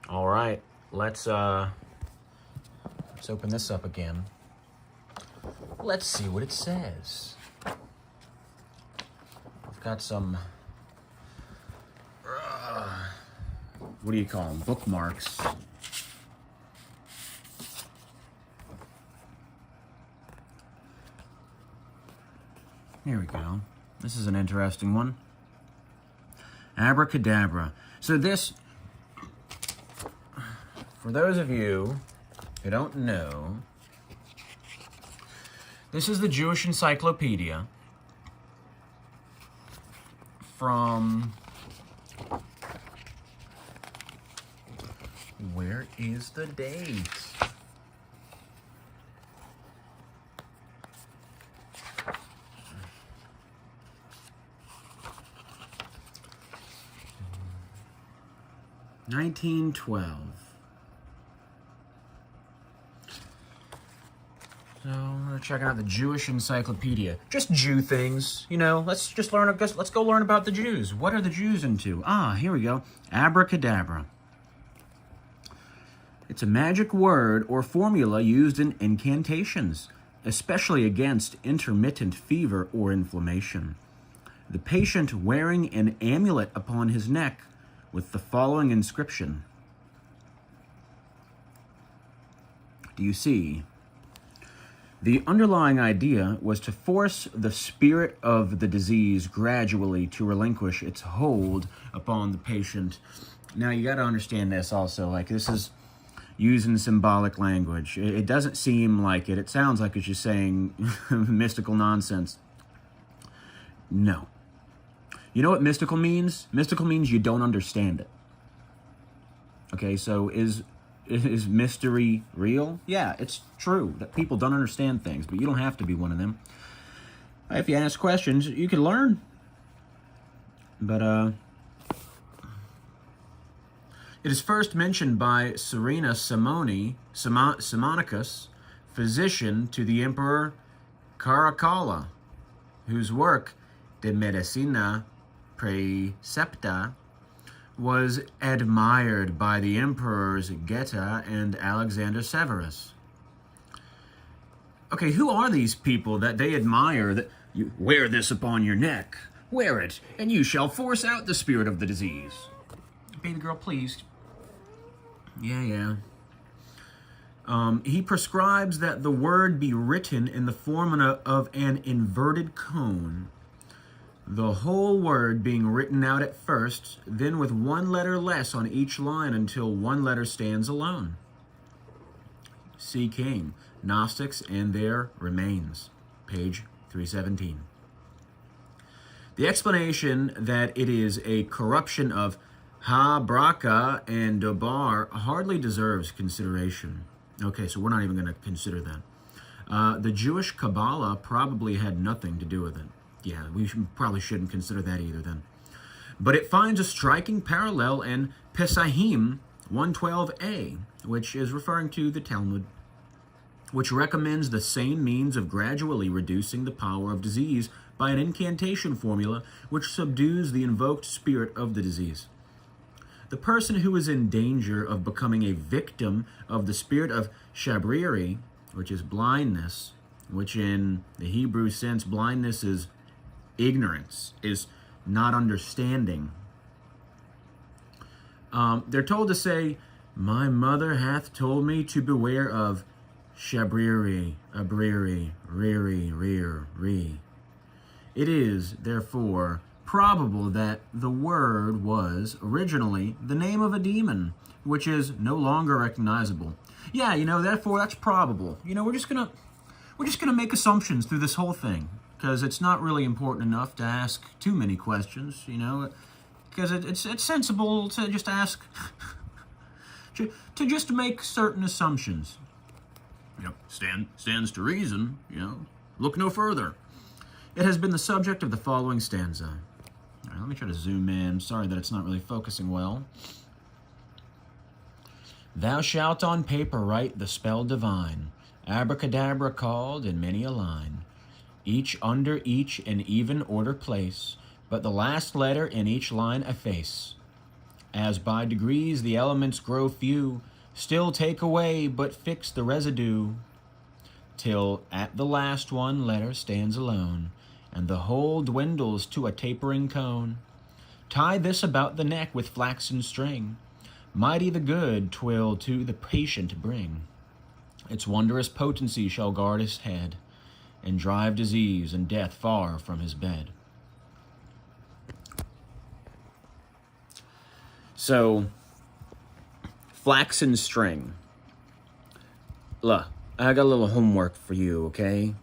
All right, let's open this up again. Let's see what it says. I've got some, what do you call them? Bookmarks. Here we go. This is an interesting one. Abracadabra. So this, for those of you who don't know, this is the Jewish Encyclopedia from, where is the date? $1912. So we're checking out the Jewish Encyclopedia. Just Jew things, you know. Let's go learn about the Jews. What are the Jews into? Ah, here we go. Abracadabra. It's a magic word or formula used in incantations, especially against intermittent fever or inflammation. The patient wearing an amulet upon his neck with the following inscription. Do you see? The underlying idea was to force the spirit of the disease gradually to relinquish its hold upon the patient. Now, you got to understand this also. Like, this is using symbolic language. It doesn't seem like it. It sounds like it's just saying mystical nonsense. No. You know what mystical means? Mystical means you don't understand it. Okay, so is mystery real? Yeah, it's true that people don't understand things, but you don't have to be one of them. If you ask questions, you can learn. But it is first mentioned by Serena Simonicus, physician to the Emperor Caracalla, whose work De Medicina Praecepta was admired by the emperors Geta and Alexander Severus. Okay, who are these people that they admire that you wear this upon your neck? Wear it, and you shall force out the spirit of the disease. Baby girl, please. Yeah. He prescribes that the word be written in the form of an inverted cone, the whole word being written out at first, then with one letter less on each line until one letter stands alone. C. King, Gnostics and Their Remains, page 317. The explanation that it is a corruption of Ha-Braca and Dobar hardly deserves consideration. Okay, so we're not even going to consider that. The Jewish Kabbalah probably had nothing to do with it. Yeah, we probably shouldn't consider that either then. But it finds a striking parallel in Pesahim 112a, which is referring to the Talmud, which recommends the same means of gradually reducing the power of disease by an incantation formula which subdues the invoked spirit of the disease. The person who is in danger of becoming a victim of the spirit of shabriri, which is blindness, which in the Hebrew sense, blindness is ignorance, is not understanding. They're told to say, my mother hath told me to beware of shabriri, abriri, riri, rear, re. It is, therefore, probable that the word was originally the name of a demon, which is no longer recognizable. Yeah, therefore that's probable. We're just gonna make assumptions through this whole thing, because it's not really important enough to ask too many questions, because it's sensible to just ask, to just make certain assumptions. Stands to reason, look no further. It has been the subject of the following stanza. All right, let me try to zoom in. Sorry that it's not really focusing well. Thou shalt on paper write the spell divine, abracadabra called in many a line, each under each in even order place, but the last letter in each line efface. As by degrees the elements grow few, still take away, but fix the residue, till at the last one letter stands alone, and the whole dwindles to a tapering cone. Tie this about the neck with flaxen string, mighty the good 'twill to the patient bring. Its wondrous potency shall guard his head, and drive disease and death far from his bed. So, flaxen string. Look, I got a little homework for you, okay?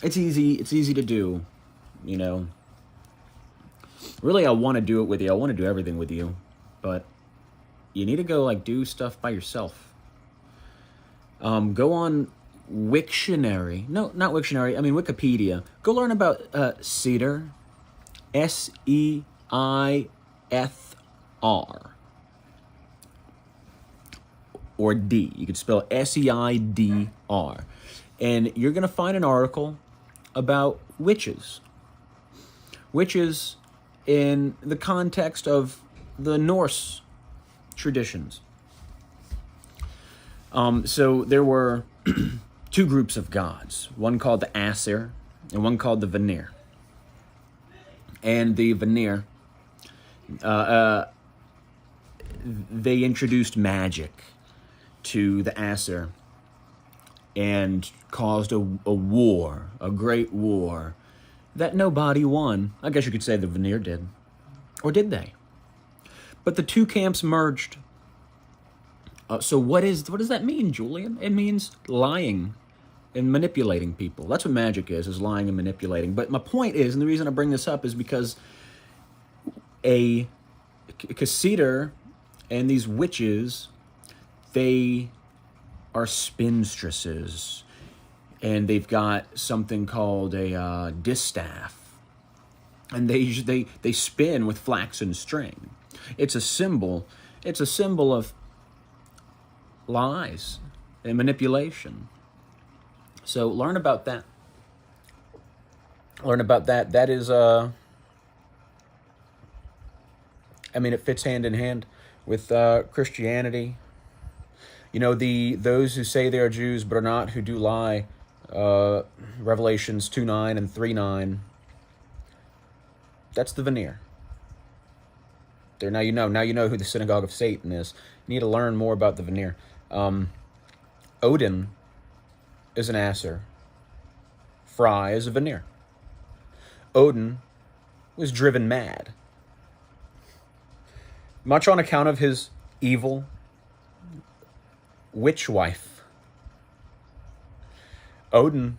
It's easy to do, you know. Really, I want to do it with you. I want to do everything with you, but you need to go, like, do stuff by yourself. Go on Wiktionary. No, not Wiktionary. I mean, Wikipedia. Go learn about cedar. S-E-I-F-R. Or D. You could spell S-E-I-D-R. And you're going to find an article about witches. Witches in the context of the Norse traditions. So there were two groups of gods, one called the Aesir and one called the Vanir. And the Vanir, they introduced magic to the Aesir and caused a war, a great war, that nobody won. I guess you could say the Vanir did. Or did they? But the two camps merged. So what does that mean, Julian? It means lying and manipulating people. That's what magic is lying and manipulating. But my point is, and the reason I bring this up is because a cedar and these witches, they are spinstresses. And they've got something called a distaff. And they spin with flaxen string. It's a symbol of lies and manipulation. So learn about that. That is, I mean, it fits hand in hand with Christianity. You know, those who say they are Jews but are not, who do lie, Revelations 2:9 and 3:9. That's the Vanir. There, now you know who the synagogue of Satan is. You need to learn more about the Vanir. Odin is an Aesir. Fry is a Vanir. Odin was driven mad, much on account of his evil witch wife. Odin,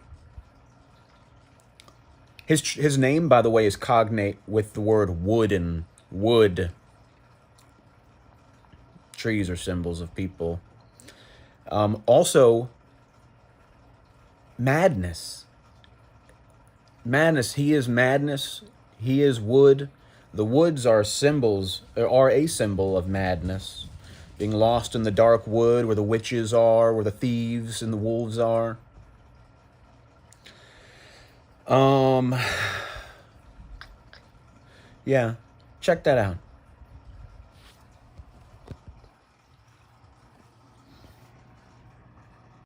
his name, by the way, is cognate with the word wooden, wood. Trees are symbols of people. Also, madness. Madness. He is madness. He is wood. The woods are a symbol of madness. Being lost in the dark wood where the witches are, where the thieves and the wolves are. Yeah, check that out.